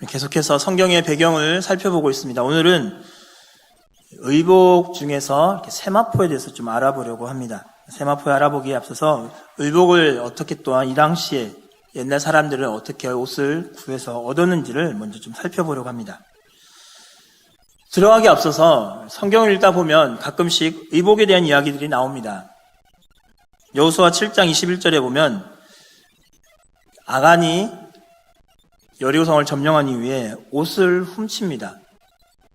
계속해서 성경의 배경을 살펴보고 있습니다. 오늘은 의복 중에서 이렇게 세마포에 대해서 좀 알아보려고 합니다. 세마포에 알아보기에 앞서서 의복을 어떻게 또한 이 당시에 옛날 사람들은 어떻게 옷을 구해서 얻었는지를 먼저 좀 살펴보려고 합니다. 들어가기 앞서서 성경을 읽다 보면 가끔씩 의복에 대한 이야기들이 나옵니다. 여호수아 7장 21절에 보면 아간이 여리고성을 점령한 이후에 옷을 훔칩니다.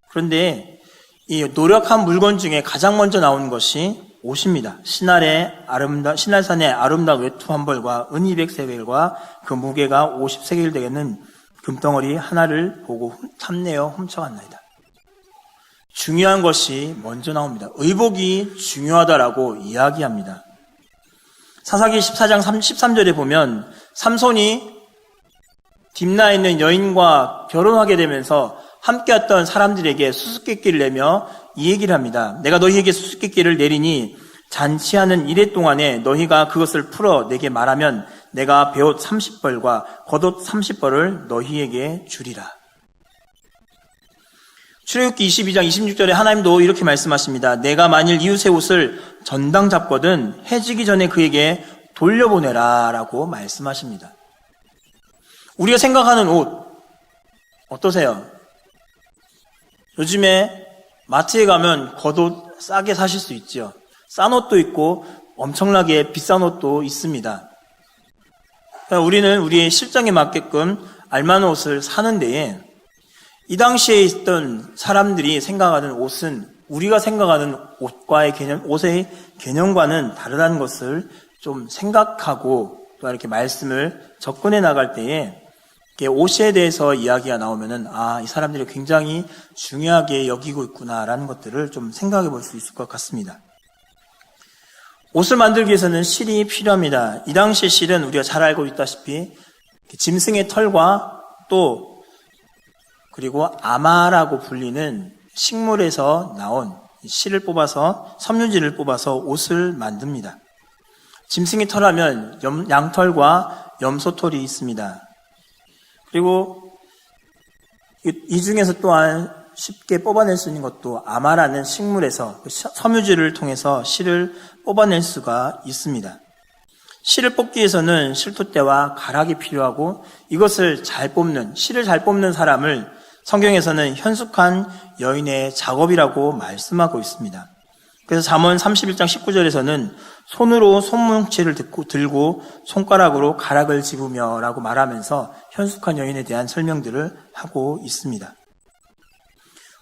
그런데 이 노력한 물건 중에 가장 먼저 나오는 것이 옷입니다. 신할산의 아름다운 외투 한 벌과 은 200세겔과 그 무게가 50세겔 되겠는 금덩어리 하나를 보고 탐내어 훔쳐갔나이다. 중요한 것이 먼저 나옵니다. 의복이 중요하다라고 이야기합니다. 사사기 14장 13절에 보면 삼손이 딥나에 있는 여인과 결혼하게 되면서 함께했던 사람들에게 수수께끼를 내며 이 얘기를 합니다. 내가 너희에게 수수께끼를 내리니 잔치하는 이래 동안에 너희가 그것을 풀어 내게 말하면 내가 베옷 30벌과 겉옷 30벌을 너희에게 주리라. 출애굽기 22장 26절에 하나님도 이렇게 말씀하십니다. 내가 만일 이웃의 옷을 전당 잡거든 해지기 전에 그에게 돌려보내라 라고 말씀하십니다. 우리가 생각하는 옷 어떠세요? 요즘에 마트에 가면 겉옷 싸게 사실 수 있죠. 싼 옷도 있고 엄청나게 비싼 옷도 있습니다. 우리는 우리의 실정에 맞게끔 알만한 옷을 사는 데에 이 당시에 있던 사람들이 생각하는 옷은 우리가 생각하는 옷의 개념과는 다르다는 것을 좀 생각하고 또 이렇게 말씀을 접근해 나갈 때에 옷에 대해서 이야기가 나오면은 이 사람들이 굉장히 중요하게 여기고 있구나라는 것들을 좀 생각해 볼 수 있을 것 같습니다. 옷을 만들기 위해서는 실이 필요합니다. 이 당시 실은 우리가 잘 알고 있다시피 짐승의 털과 또 그리고 아마라고 불리는 식물에서 나온 실을 뽑아서 섬유질을 뽑아서 옷을 만듭니다. 짐승의 털하면 양털과 염소털이 있습니다. 그리고 이 중에서 또한 쉽게 뽑아낼 수 있는 것도 아마라는 식물에서 섬유질을 통해서 실을 뽑아낼 수가 있습니다. 실을 뽑기 위해서는 실토대와 가락이 필요하고 이것을 실을 잘 뽑는 사람을 성경에서는 현숙한 여인의 작업이라고 말씀하고 있습니다. 그래서 잠언 31장 19절에서는 손으로 손뭉치를 들고 손가락으로 가락을 집으며 라고 말하면서 현숙한 여인에 대한 설명들을 하고 있습니다.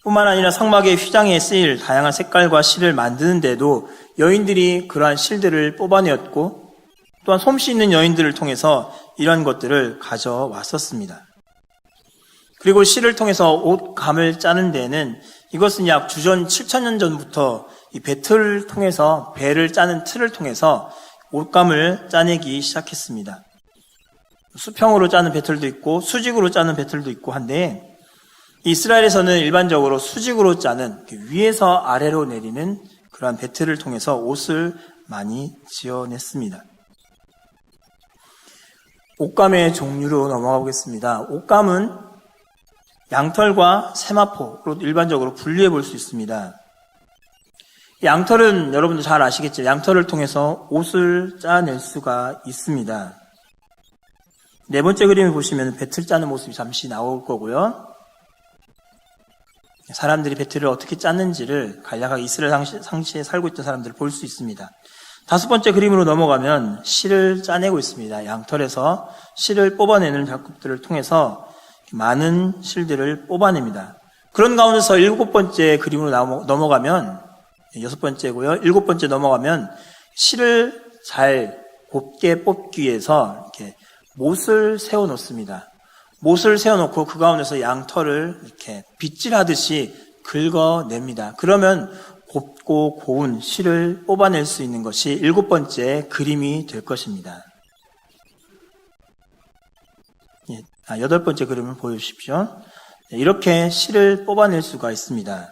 뿐만 아니라 성막의 휘장에 쓰일 다양한 색깔과 실을 만드는데도 여인들이 그러한 실들을 뽑아내었고 또한 솜씨 있는 여인들을 통해서 이런 것들을 가져왔었습니다. 그리고 실을 통해서 옷감을 짜는 데에는 이것은 약 주전 7,000년 전부터 이 배틀을 통해서 배를 짜는 틀을 통해서 옷감을 짜내기 시작했습니다. 수평으로 짜는 배틀도 있고 수직으로 짜는 배틀도 있고 한데 이스라엘에서는 일반적으로 수직으로 짜는 위에서 아래로 내리는 그러한 배틀을 통해서 옷을 많이 지어냈습니다. 옷감의 종류로 넘어가 보겠습니다. 옷감은 양털과 세마포로 일반적으로 분류해 볼 수 있습니다. 양털은 여러분도 잘 아시겠죠? 양털을 통해서 옷을 짜낼 수가 있습니다. 네 번째 그림을 보시면 배틀 짜는 모습이 잠시 나올 거고요. 사람들이 배틀을 어떻게 짰는지를 간략하게 이스라엘 당시에 살고 있던 사람들을 볼 수 있습니다. 다섯 번째 그림으로 넘어가면 실을 짜내고 있습니다. 양털에서 실을 뽑아내는 작업들을 통해서 많은 실들을 뽑아냅니다. 그런 가운데서 일곱 번째 그림으로 넘어가면 여섯 번째고요. 일곱 번째 넘어가면 실을 잘 곱게 뽑기 위해서 이렇게 못을 세워 놓습니다. 못을 세워 놓고 그 가운데서 양털을 이렇게 빗질하듯이 긁어냅니다. 그러면 곱고 고운 실을 뽑아낼 수 있는 것이 일곱 번째 그림이 될 것입니다. 여덟 번째 그림을 보여주십시오. 이렇게 실을 뽑아낼 수가 있습니다.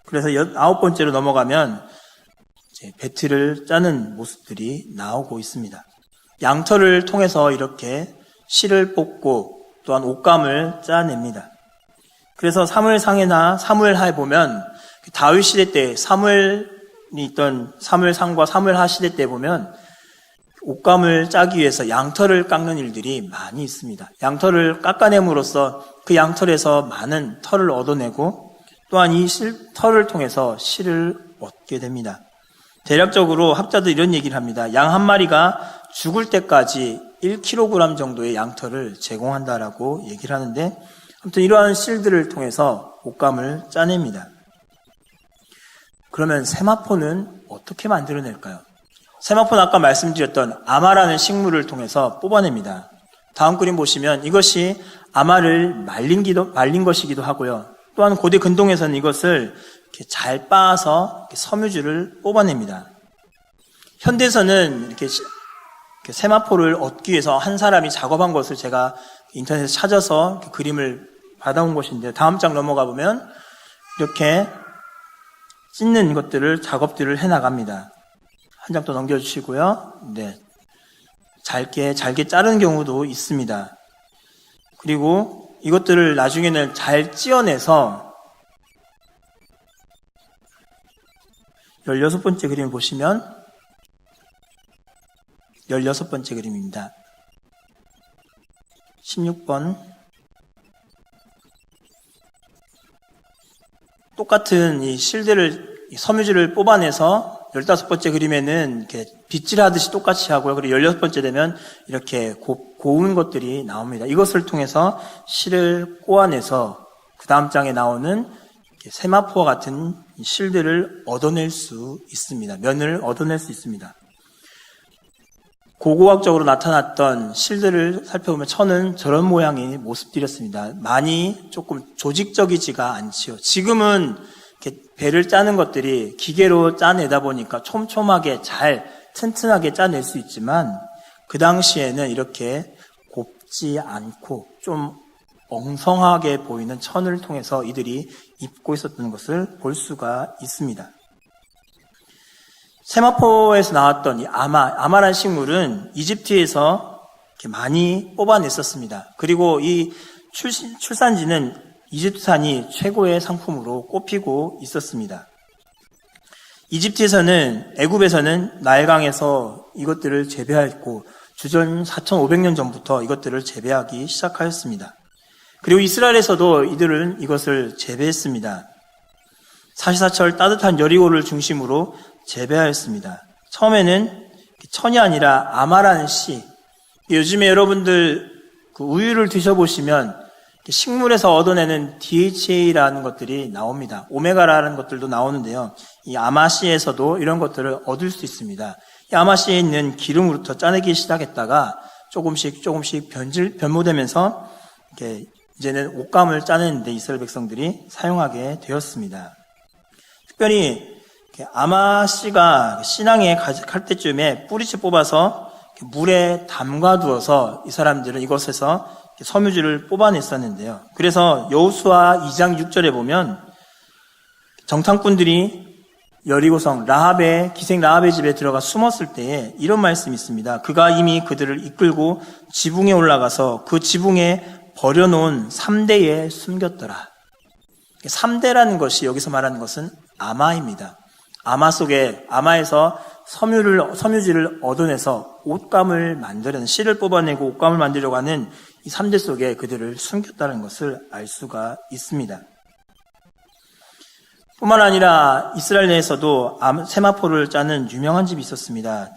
그래서 아홉 번째로 넘어가면 이제 배틀을 짜는 모습들이 나오고 있습니다. 양털을 통해서 이렇게 실을 뽑고 또한 옷감을 짜냅니다. 그래서 사무엘상이나 사무엘하에 보면 다윗 시대 때 사무엘이 있던 사무엘상과 사무엘하 시대 때 보면 옷감을 짜기 위해서 양털을 깎는 일들이 많이 있습니다. 양털을 깎아냄으로써 그 양털에서 많은 털을 얻어내고 또한 이 털을 통해서 실을 얻게 됩니다. 대략적으로 학자들 이런 얘기를 합니다. 양 한 마리가 죽을 때까지 1kg 정도의 양털을 제공한다라고 얘기를 하는데 아무튼 이러한 실들을 통해서 옷감을 짜냅니다. 그러면 세마포는 어떻게 만들어낼까요? 세마포는 아까 말씀드렸던 아마라는 식물을 통해서 뽑아냅니다. 다음 그림 보시면 이것이 아마를 말린 것이기도 하고요. 또한 고대 근동에서는 이것을 이렇게 잘 빻아서 이렇게 섬유질을 뽑아냅니다. 현대에서는 이렇게 세마포를 얻기 위해서 한 사람이 작업한 것을 제가 인터넷에서 찾아서 그림을 받아온 것인데 다음 장 넘어가 보면 이렇게 찢는 것들을 작업들을 해나갑니다. 한 장 더 넘겨주시고요. 네, 잘게 자르는 경우도 있습니다. 그리고 이것들을 나중에는 잘 찧어내서 16번째 그림을 보시면 16번째 그림입니다. 16번 똑같은 이 실들을 섬유질을 뽑아내서 15번째 그림에는 이렇게 빗질하듯이 똑같이 하고요. 그리고 16번째 되면 이렇게 고운 것들이 나옵니다. 이것을 통해서 실을 꼬아내서 그 다음 장에 나오는 세마포와 같은 실들을 얻어낼 수 있습니다. 면을 얻어낼 수 있습니다. 고고학적으로 나타났던 실들을 살펴보면 천은 저런 모양의 모습들이었습니다. 많이 조금 조직적이지가 않지요. 지금은 이렇게 배를 짜는 것들이 기계로 짜내다 보니까 촘촘하게 잘 튼튼하게 짜낼 수 있지만 그 당시에는 이렇게 곱지 않고 좀 엉성하게 보이는 천을 통해서 이들이 입고 있었던 것을 볼 수가 있습니다. 세마포에서 나왔던 이 아마란 식물은 이집트에서 이렇게 많이 뽑아냈었습니다. 그리고 이 출산지는 이집트산이 최고의 상품으로 꼽히고 있었습니다. 이집트에서는, 애굽에서는 나일강에서 이것들을 재배했고 주전 4,500년 전부터 이것들을 재배하기 시작하였습니다. 그리고 이스라엘에서도 이들은 이것을 재배했습니다. 사시사철 따뜻한 여리고를 중심으로 재배하였습니다. 처음에는 천이 아니라 아마라는 씨. 요즘에 여러분들 그 우유를 드셔보시면 식물에서 얻어내는 DHA라는 것들이 나옵니다. 오메가라는 것들도 나오는데요. 이 아마씨에서도 이런 것들을 얻을 수 있습니다. 이 아마씨에 있는 기름으로부터 짜내기 시작했다가 조금씩 변모되면서 이렇게 이제는 옷감을 짜내는데 이스라엘 백성들이 사용하게 되었습니다. 특별히 아마씨가 신앙에 갈 때쯤에 뿌리째 뽑아서 물에 담가두어서 이 사람들은 이것에서 섬유질을 뽑아냈었는데요. 그래서 여호수아 2장 6절에 보면 정탐꾼들이 여리고성 기생 라합의 집에 들어가 숨었을 때에 이런 말씀이 있습니다. 그가 이미 그들을 이끌고 지붕에 올라가서 그 지붕에 버려놓은 3대에 숨겼더라. 3대라는 것이 여기서 말하는 것은 아마입니다. 아마에서 섬유질을 얻어내서 옷감을 만들어내는, 실을 뽑아내고 옷감을 만들려고 하는 이 3대 속에 그들을 숨겼다는 것을 알 수가 있습니다. 뿐만 아니라 이스라엘 내에서도 세마포를 짜는 유명한 집이 있었습니다.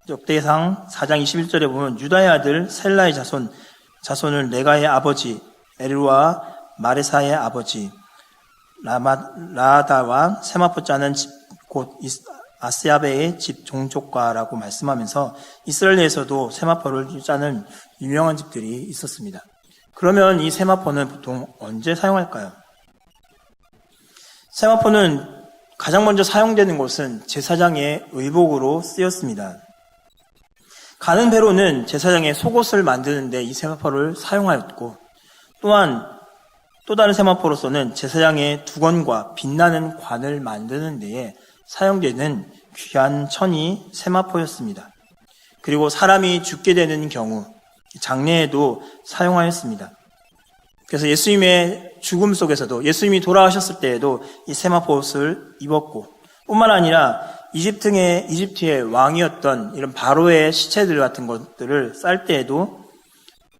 역대상 4장 21절에 보면 유다의 아들 셀라의 자손을 레가의 아버지 에르와 마레사의 아버지 라다와 세마포 짜는 집, 곧 아스야베의 집 종족과라고 말씀하면서 이스라엘 내에서도 세마포를 짜는 유명한 집들이 있었습니다. 그러면 이 세마포는 보통 언제 사용할까요? 세마포는 가장 먼저 사용되는 곳은 제사장의 의복으로 쓰였습니다. 가는 배로는 제사장의 속옷을 만드는데 이 세마포를 사용하였고, 또한 또 다른 세마포로서는 제사장의 두건과 빛나는 관을 만드는 데에 사용되는 귀한 천이 세마포였습니다. 그리고 사람이 죽게 되는 경우 장례에도 사용하였습니다. 그래서 예수님의 죽음 속에서도 예수님이 돌아가셨을 때에도 이 세마포 옷을 입었고, 뿐만 아니라 이집트의 왕이었던 이런 바로의 시체들 같은 것들을 쌀 때에도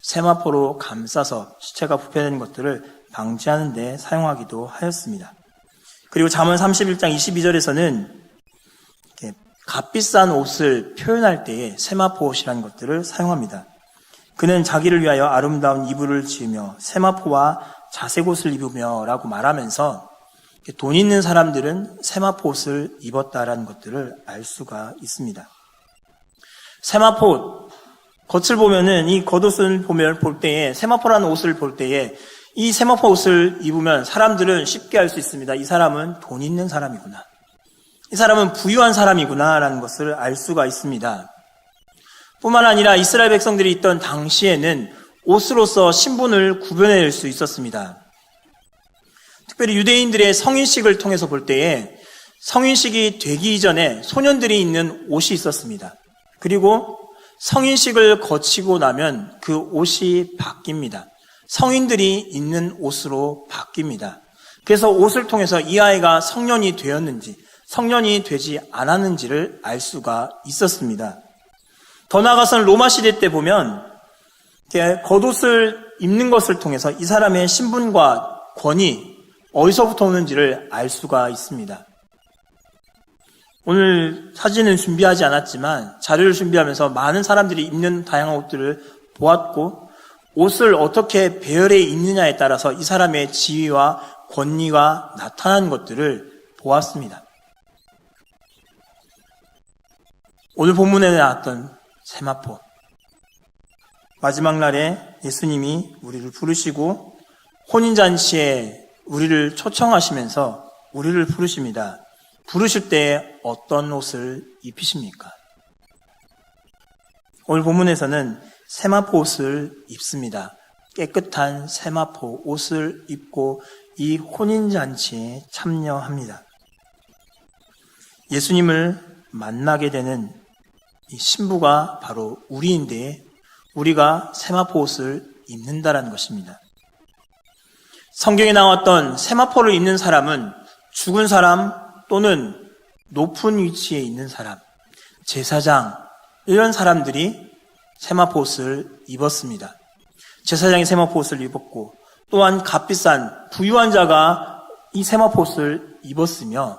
세마포로 감싸서 시체가 부패되는 것들을 방지하는 데 사용하기도 하였습니다. 그리고 잠언 31장 22절에서는 값비싼 옷을 표현할 때에 세마포 옷이라는 것들을 사용합니다. 그는 자기를 위하여 아름다운 이불을 지으며 세마포와 자색 옷을 입으며 라고 말하면서 돈 있는 사람들은 세마포 옷을 입었다라는 것들을 알 수가 있습니다. 세마포 옷, 겉을 보면은 이 겉옷을 볼 때에 세마포라는 옷을 볼 때에 이 세마포 옷을 입으면 사람들은 쉽게 알 수 있습니다. 이 사람은 돈 있는 사람이구나. 이 사람은 부유한 사람이구나 라는 것을 알 수가 있습니다. 뿐만 아니라 이스라엘 백성들이 있던 당시에는 옷으로서 신분을 구별해낼 수 있었습니다. 특별히 유대인들의 성인식을 통해서 볼 때에 성인식이 되기 이전에 소년들이 입는 옷이 있었습니다. 그리고 성인식을 거치고 나면 그 옷이 바뀝니다. 성인들이 입는 옷으로 바뀝니다. 그래서 옷을 통해서 이 아이가 성년이 되었는지 성년이 되지 않았는지를 알 수가 있었습니다. 더 나아가서는 로마 시대 때 보면 겉옷을 입는 것을 통해서 이 사람의 신분과 권위 어디서부터 오는지를 알 수가 있습니다. 오늘 사진은 준비하지 않았지만 자료를 준비하면서 많은 사람들이 입는 다양한 옷들을 보았고 옷을 어떻게 배열해 입느냐에 따라서 이 사람의 지위와 권위가 나타나는 것들을 보았습니다. 오늘 본문에 나왔던 세마포, 마지막 날에 예수님이 우리를 부르시고 혼인잔치에 우리를 초청하시면서 우리를 부르십니다. 부르실 때 어떤 옷을 입히십니까? 오늘 본문에서는 세마포 옷을 입습니다. 깨끗한 세마포 옷을 입고 이 혼인잔치에 참여합니다. 예수님을 만나게 되는 이 신부가 바로 우리인데 우리가 세마포 옷을 입는다라는 것입니다. 성경에 나왔던 세마포를 입는 사람은 죽은 사람 또는 높은 위치에 있는 사람, 제사장 이런 사람들이 세마포 옷을 입었습니다. 제사장이 세마포 옷을 입었고 또한 값비싼 부유한 자가 이 세마포 옷을 입었으며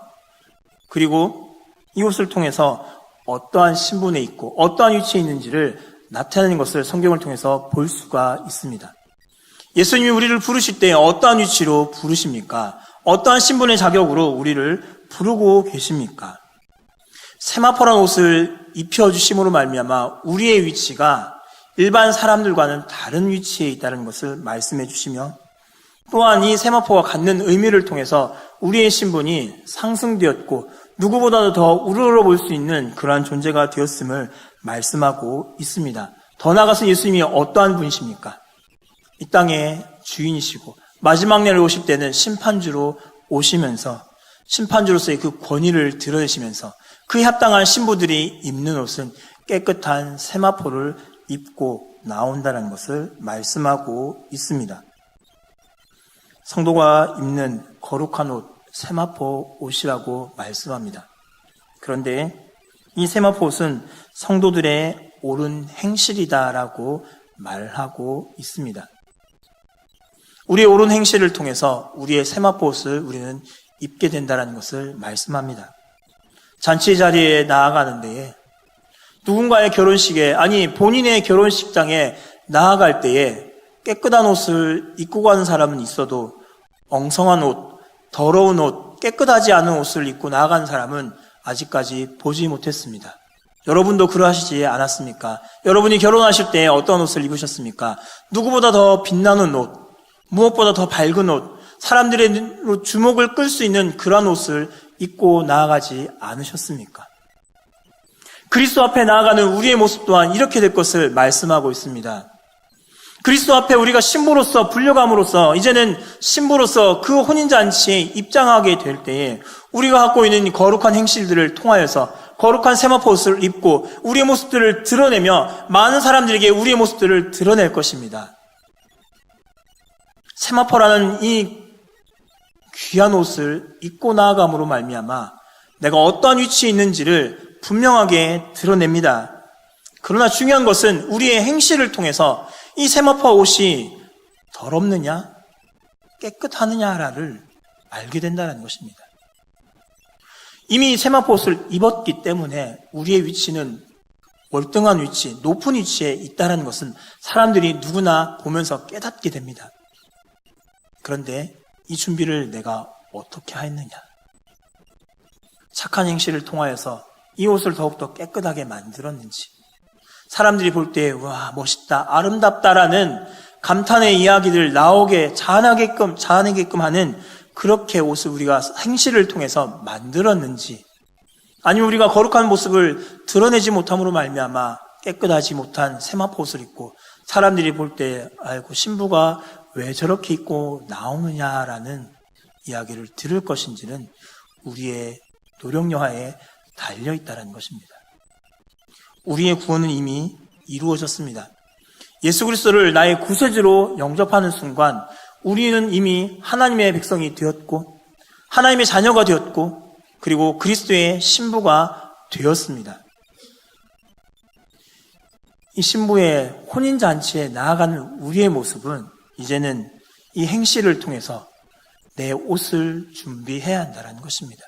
그리고 이 옷을 통해서 어떠한 신분에 있고 어떠한 위치에 있는지를 나타내는 것을 성경을 통해서 볼 수가 있습니다. 예수님이 우리를 부르실 때 어떠한 위치로 부르십니까? 어떠한 신분의 자격으로 우리를 부르고 계십니까? 세마포란 옷을 입혀주심으로 말미암아 우리의 위치가 일반 사람들과는 다른 위치에 있다는 것을 말씀해 주시며 또한 이 세마포가 갖는 의미를 통해서 우리의 신분이 상승되었고 누구보다도 더 우러러볼 수 있는 그러한 존재가 되었음을 말씀하고 있습니다. 더 나아가서 예수님이 어떠한 분이십니까? 이 땅의 주인이시고 마지막 날에 오실 때는 심판주로 오시면서 심판주로서의 그 권위를 드러내시면서 그에 합당한 신부들이 입는 옷은 깨끗한 세마포를 입고 나온다는 것을 말씀하고 있습니다. 성도가 입는 거룩한 옷, 세마포 옷이라고 말씀합니다. 그런데 이 세마포 옷은 성도들의 옳은 행실이다라고 말하고 있습니다. 우리의 옳은 행실을 통해서 우리의 세마포 옷을 우리는 입게 된다는 것을 말씀합니다. 잔치 자리에 나아가는 데에 누군가의 결혼식에 아니 본인의 결혼식장에 나아갈 때에 깨끗한 옷을 입고 가는 사람은 있어도 엉성한 옷, 더러운 옷, 깨끗하지 않은 옷을 입고 나아가는 사람은 아직까지 보지 못했습니다. 여러분도 그러하시지 않았습니까? 여러분이 결혼하실 때 어떤 옷을 입으셨습니까? 누구보다 더 빛나는 옷, 무엇보다 더 밝은 옷, 사람들의 주목을 끌 수 있는 그런 옷을 입고 나아가지 않으셨습니까? 그리스도 앞에 나아가는 우리의 모습 또한 이렇게 될 것을 말씀하고 있습니다. 그리스도 앞에 우리가 신부로서 불려감으로써 이제는 신부로서 그 혼인잔치에 입장하게 될 때에 우리가 갖고 있는 거룩한 행실들을 통하여서 거룩한 세마포 옷을 입고 우리의 모습들을 드러내며 많은 사람들에게 우리의 모습들을 드러낼 것입니다. 세마포라는 이 귀한 옷을 입고 나아감으로 말미암아 내가 어떠한 위치에 있는지를 분명하게 드러냅니다. 그러나 중요한 것은 우리의 행실을 통해서 이 세마포 옷이 더럽느냐 깨끗하느냐를 알게 된다는 것입니다. 이미 세마포 옷을 입었기 때문에 우리의 위치는 월등한 위치, 높은 위치에 있다는 것은 사람들이 누구나 보면서 깨닫게 됩니다. 그런데 이 준비를 내가 어떻게 했느냐? 착한 행실을 통하여서 이 옷을 더욱더 깨끗하게 만들었는지, 사람들이 볼 때 와 멋있다, 아름답다라는 감탄의 이야기들 나오게 자아내게끔 하는 그렇게 옷을 우리가 행실을 통해서 만들었는지, 아니면 우리가 거룩한 모습을 드러내지 못함으로 말미암아 깨끗하지 못한 세마포 옷을 입고 사람들이 볼 때 아이고 신부가 왜 저렇게 입고 나오느냐라는 이야기를 들을 것인지는 우리의 노력 여하에 달려있다는 것입니다. 우리의 구원은 이미 이루어졌습니다. 예수 그리스도를 나의 구세주로 영접하는 순간 우리는 이미 하나님의 백성이 되었고 하나님의 자녀가 되었고 그리고 그리스도의 신부가 되었습니다. 이 신부의 혼인잔치에 나아가는 우리의 모습은 이제는 이 행실을 통해서 내 옷을 준비해야 한다는 것입니다.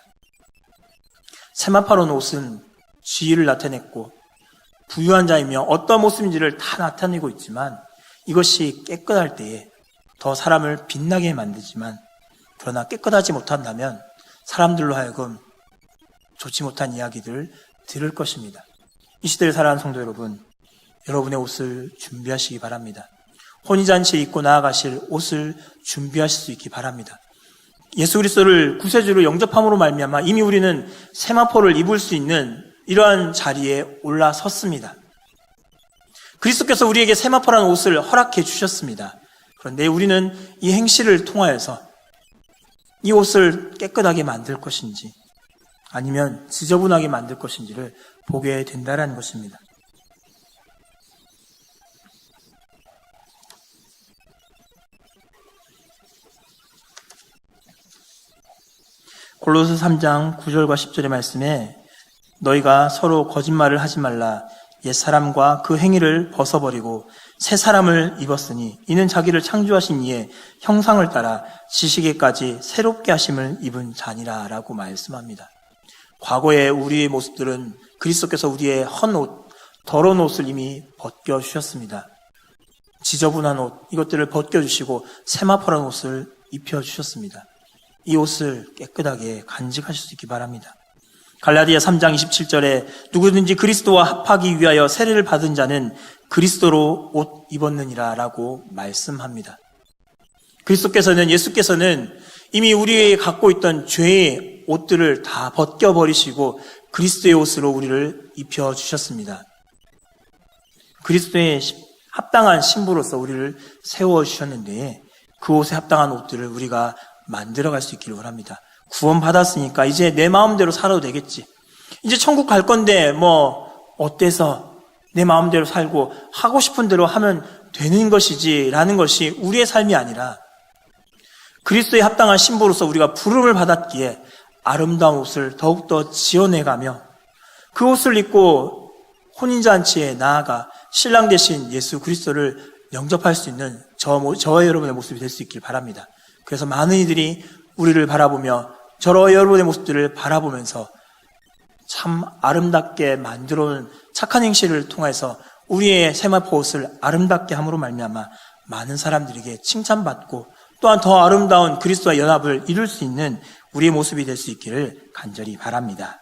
세마포라는 옷은 지위를 나타냈고 부유한 자이며 어떤 모습인지를 다 나타내고 있지만 이것이 깨끗할 때에 더 사람을 빛나게 만들지만 그러나 깨끗하지 못한다면 사람들로 하여금 좋지 못한 이야기들을 들을 것입니다. 이 시대를 살아가는 성도 여러분, 여러분의 옷을 준비하시기 바랍니다. 혼인잔치에 입고 나아가실 옷을 준비하실 수 있기 바랍니다. 예수 그리스도를 구세주로 영접함으로 말미암아 이미 우리는 세마포를 입을 수 있는 이러한 자리에 올라섰습니다. 그리스도께서 우리에게 세마포라는 옷을 허락해 주셨습니다. 그런데 우리는 이 행실을 통하여서 이 옷을 깨끗하게 만들 것인지 아니면 지저분하게 만들 것인지를 보게 된다는 것입니다. 골로새 3장 9절과 10절의 말씀에 너희가 서로 거짓말을 하지 말라. 옛사람과 그 행위를 벗어버리고 새 사람을 입었으니 이는 자기를 창조하신 이의 형상을 따라 지식에까지 새롭게 하심을 입은 자니라 라고 말씀합니다. 과거의 우리의 모습들은 그리스도께서 우리의 헌 옷, 더러운 옷을 이미 벗겨주셨습니다. 지저분한 옷, 이것들을 벗겨주시고 세마포라는 옷을 입혀주셨습니다. 이 옷을 깨끗하게 간직하실 수 있기 바랍니다. 갈라디아 3장 27절에 누구든지 그리스도와 합하기 위하여 세례를 받은 자는 그리스도로 옷 입었느니라 라고 말씀합니다. 예수께서는 이미 우리의 갖고 있던 죄의 옷들을 다 벗겨버리시고 그리스도의 옷으로 우리를 입혀주셨습니다. 그리스도의 합당한 신부로서 우리를 세워주셨는데 그 옷에 합당한 옷들을 우리가 만들어갈 수 있기를 원합니다. 구원받았으니까 이제 내 마음대로 살아도 되겠지. 이제 천국 갈 건데 어때서 내 마음대로 살고 하고 싶은 대로 하면 되는 것이지 라는 것이 우리의 삶이 아니라 그리스도에 합당한 신부로서 우리가 부름을 받았기에 아름다운 옷을 더욱더 지어내가며 그 옷을 입고 혼인잔치에 나아가 신랑 되신 예수 그리스도를 영접할 수 있는 저와 여러분의 모습이 될 수 있길 바랍니다. 그래서 많은 이들이 우리를 바라보며 저와 여러분의 모습들을 바라보면서 참 아름답게 만들어온 착한 행실을 통해서 우리의 세마포 옷을 아름답게 함으로 말미암아 많은 사람들에게 칭찬받고 또한 더 아름다운 그리스도와 연합을 이룰 수 있는 우리의 모습이 될 수 있기를 간절히 바랍니다.